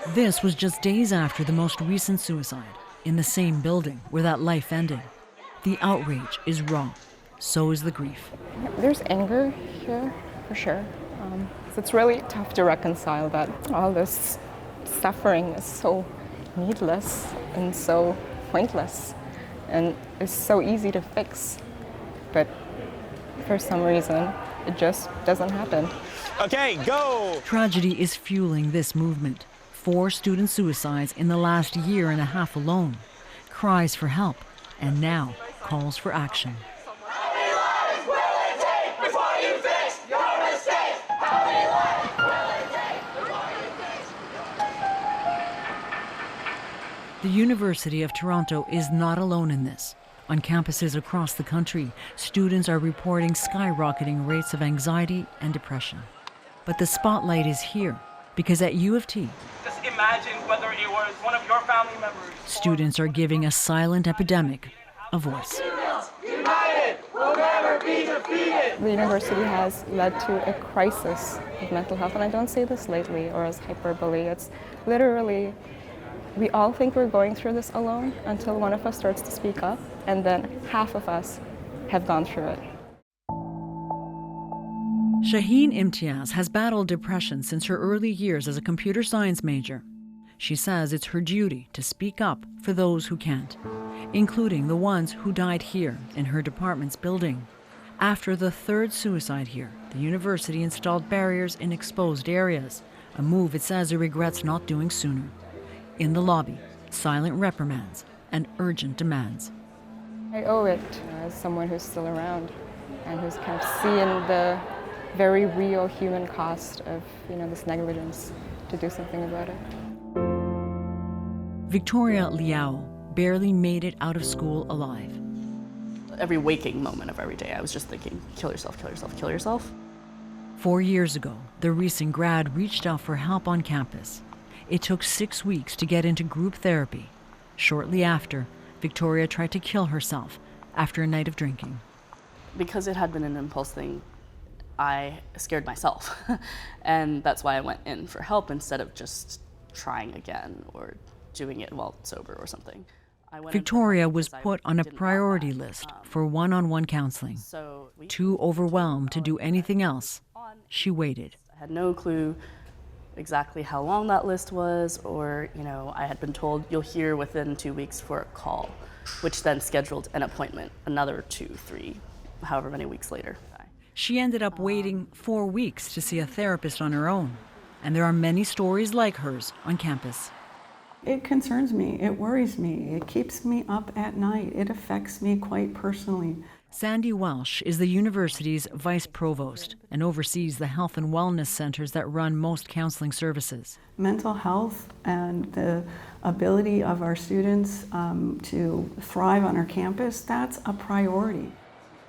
This was just days after the most recent suicide, in the same building where that life ended. The outrage is raw, so is the grief. There's anger here, for sure. So it's really tough to reconcile that all this suffering is so needless and so pointless and is so easy to fix. But for some reason, it just doesn't happen. Okay, go! Tragedy is fueling this movement. 4 student suicides in the last year and a half alone. Cries for help, and now calls for action. How many lives will it take before you fix your mistakes? How many lives will it take before you fix? The University of Toronto is not alone in this. On campuses across the country, students are reporting skyrocketing rates of anxiety and depression. But the spotlight is here, because at U of T, just imagine whether it was one of your family members. Students are giving a silent epidemic a voice. United will never be defeated. The university has led to a crisis of mental health, and I don't say this lightly or as hyperbole. It's literally, we all think we're going through this alone until one of us starts to speak up, and then half of us have gone through it. Shaheen Imtiaz has battled depression since her early years as a computer science major. She says it's her duty to speak up for those who can't, including the ones who died here in her department's building. After the 3rd suicide here, the university installed barriers in exposed areas, a move it says it regrets not doing sooner. In the lobby, silent reprimands and urgent demands. I owe it as someone who's still around and who's kind of seeing the very real human cost of, this negligence, to do something about it. Victoria Liao barely made it out of school alive. Every waking moment of every day, I was just thinking, kill yourself, kill yourself, kill yourself. 4 years ago, the recent grad reached out for help on campus. It took 6 weeks to get into group therapy. Shortly after, Victoria tried to kill herself after a night of drinking. Because it had been an impulse thing, I scared myself. And that's why I went in for help instead of just trying again or doing it while sober or something. Victoria was put on a priority list for one-on-one counseling. Too overwhelmed to do anything else, she waited. I had no clue exactly how long that list was, or I had been told you'll hear within 2 weeks for a call, which then scheduled an appointment another 2, 3, however many weeks later. She ended up waiting 4 weeks to see a therapist on her own, and there are many stories like hers on campus. It concerns me, it worries me, it keeps me up at night, it affects me quite personally. Sandy Walsh is the university's vice provost and oversees the health and wellness centers that run most counseling services. Mental health and the ability of our students to thrive on our campus, that's a priority.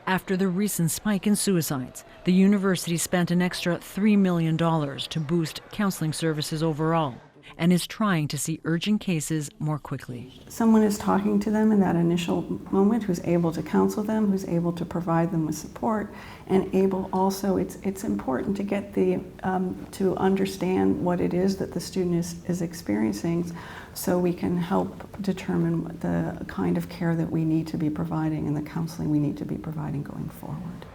After the recent spike in suicides, the university spent an extra $3 million to boost counseling services overall, and is trying to see urgent cases more quickly. Someone is talking to them in that initial moment who's able to counsel them, who's able to provide them with support, and able also, it's important to get to understand what it is that the student is experiencing, so we can help determine the kind of care that we need to be providing and the counseling we need to be providing going forward.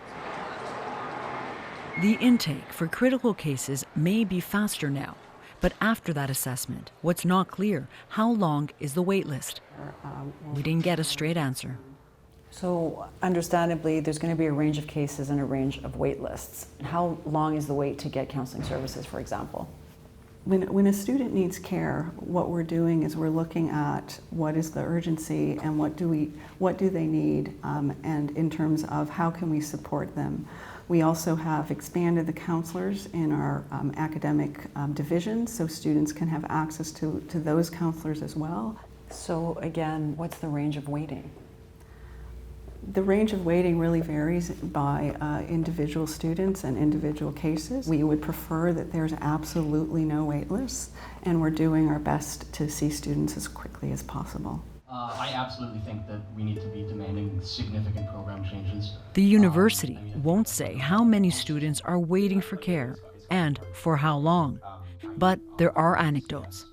The intake for critical cases may be faster now. But after that assessment, what's not clear, how long is the wait list? We didn't get a straight answer. So understandably, there's going to be a range of cases and a range of wait lists. How long is the wait to get counseling services, for example? When a student needs care, what we're doing is we're looking at what is the urgency and what do they need, and in terms of how can we support them. We also have expanded the counselors in our academic division, so students can have access to those counselors as well. So again, what's the range of waiting? The range of waiting really varies by individual students and individual cases. We would prefer that there's absolutely no wait lists, and we're doing our best to see students as quickly as possible. I absolutely think that we need to be demanding significant program changes. The university won't say how many students are waiting for care and for how long, but there are anecdotes.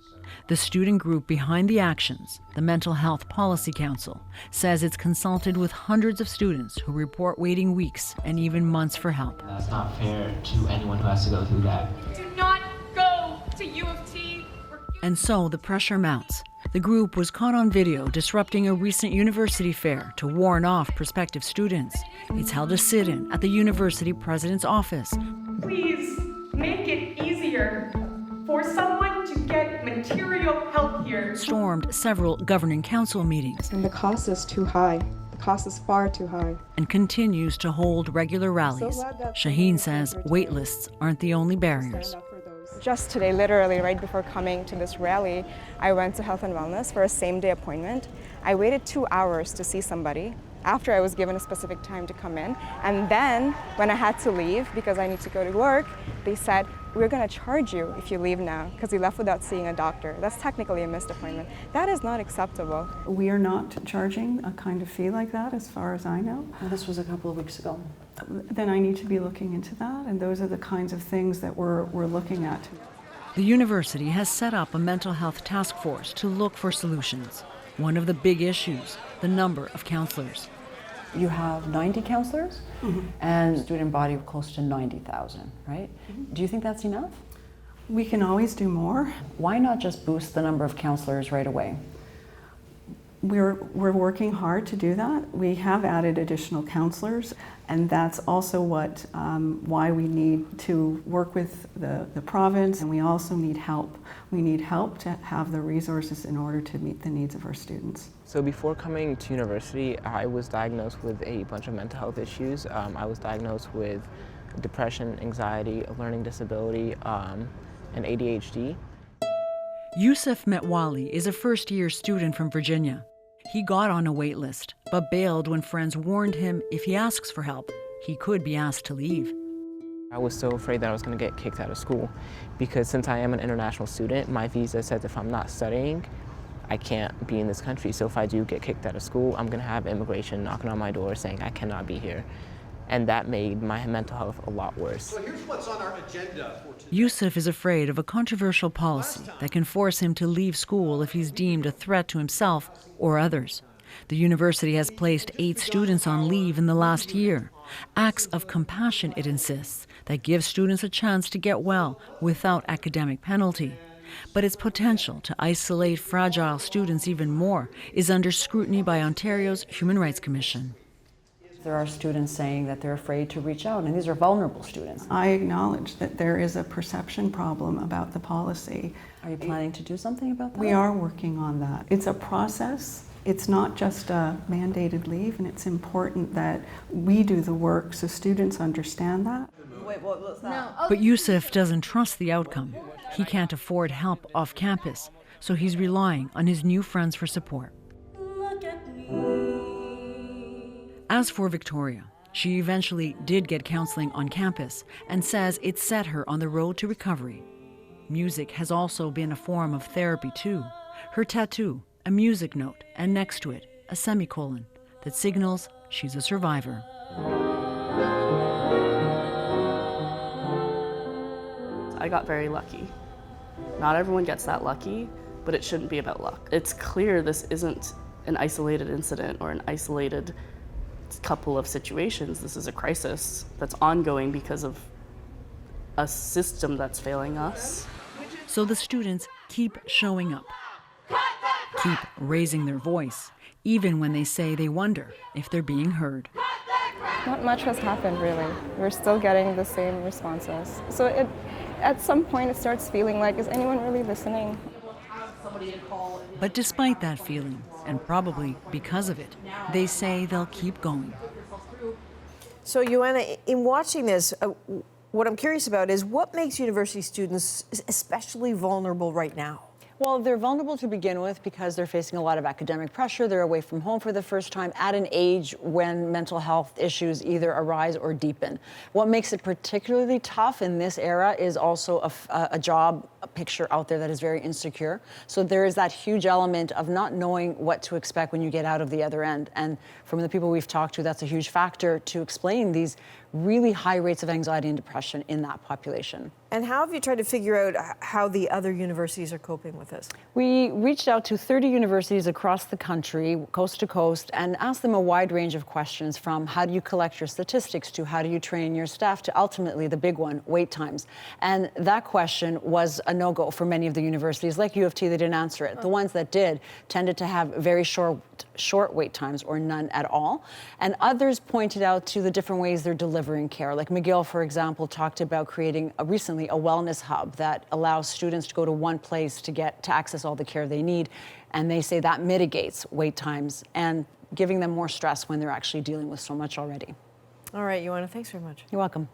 The student group behind the actions, the Mental Health Policy Council, says it's consulted with hundreds of students who report waiting weeks and even months for help. That's not fair to anyone who has to go through that. Do not go to U of T. And so the pressure mounts. The group was caught on video disrupting a recent university fair to warn off prospective students. It's held a sit-in at the university president's office. Please make it easier for someone to get material help here. Stormed several governing council meetings. And the cost is too high. The cost is far too high. And continues to hold regular rallies. Shaheen says waitlists aren't the only barriers. Just today, literally right before coming to this rally, I went to Health and Wellness for a same-day appointment. I waited 2 hours to see somebody after I was given a specific time to come in. And then when I had to leave because I need to go to work, they said, we're going to charge you if you leave now because you left without seeing a doctor. That's technically a missed appointment. That is not acceptable. We are not charging a kind of fee like that, as far as I know. Well, this was a couple of weeks ago. Then I need to be looking into that, and those are the kinds of things that we're looking at. The university has set up a mental health task force to look for solutions. One of the big issues, the number of counselors. You have 90 counselors and student body of close to 90,000, right? Do you think that's enough? We can always do more. Why not just boost the number of counselors right away? We're working hard to do that. We have added additional counselors, and that's also why we need to work with the province, and we also need help. We need help to have the resources in order to meet the needs of our students. So before coming to university, I was diagnosed with a bunch of mental health issues. I was diagnosed with depression, anxiety, a learning disability, and ADHD. Yusuf Metwali is a first-year student from Virginia. He got on a wait list, but bailed when friends warned him if he asks for help, he could be asked to leave. I was so afraid that I was going to get kicked out of school because since I am an international student, my visa says if I'm not studying, I can't be in this country. So if I do get kicked out of school, I'm going to have immigration knocking on my door saying I cannot be here. And that made my mental health a lot worse. So here's what's on our agenda for today. Yusuf is afraid of a controversial policy that can force him to leave school if he's deemed a threat to himself or others. The university has placed 8 students on leave in the last year. Acts of compassion, it insists, that give students a chance to get well without academic penalty. But its potential to isolate fragile students even more is under scrutiny by Ontario's Human Rights Commission. There are students saying that they're afraid to reach out, and these are vulnerable students. I acknowledge that there is a perception problem about the policy. Are you planning to do something about that? We are working on that. It's a process. It's not just a mandated leave, and it's important that we do the work so students understand that. Wait, what's that? No. But Yusuf doesn't trust the outcome. He can't afford help off campus, so he's relying on his new friends for support. As for Victoria, she eventually did get counseling on campus and says it set her on the road to recovery. Music has also been a form of therapy too. Her tattoo, a music note, and next to it, a semicolon that signals she's a survivor. I got very lucky. Not everyone gets that lucky, but it shouldn't be about luck. It's clear this isn't an isolated incident or an isolated couple of situations. This is a crisis that's ongoing because of a system that's failing us. So the students keep showing up, keep raising their voice, even when they say they wonder if they're being heard. Not much has happened, really. We're still getting the same responses. So at some point it starts feeling like, is anyone really listening? But despite that feeling, and probably because of it, they say they'll keep going. So, Ioanna, in watching this, what I'm curious about is what makes university students especially vulnerable right now? Well, they're vulnerable to begin with because they're facing a lot of academic pressure. They're away from home for the first time at an age when mental health issues either arise or deepen. What makes it particularly tough in this era is also a job a picture out there that is very insecure. So there is that huge element of not knowing what to expect when you get out of the other end. And from the people we've talked to, that's a huge factor to explain these really high rates of anxiety and depression in that population. And how have you tried to figure out how the other universities are coping with this? We reached out to 30 universities across the country, coast to coast, and asked them a wide range of questions, from how do you collect your statistics to how do you train your staff to ultimately the big one, wait times. And that question was a no-go for many of the universities. Like U of T, they didn't answer it. The ones that did tended to have very short wait times or none at all. And others pointed out to the different ways they're delivering care. Like McGill, for example, talked about creating recently a wellness hub that allows students to go to one place to access all the care they need. And they say that mitigates wait times and giving them more stress when they're actually dealing with so much already. All right, Ioanna, thanks very much. You're welcome.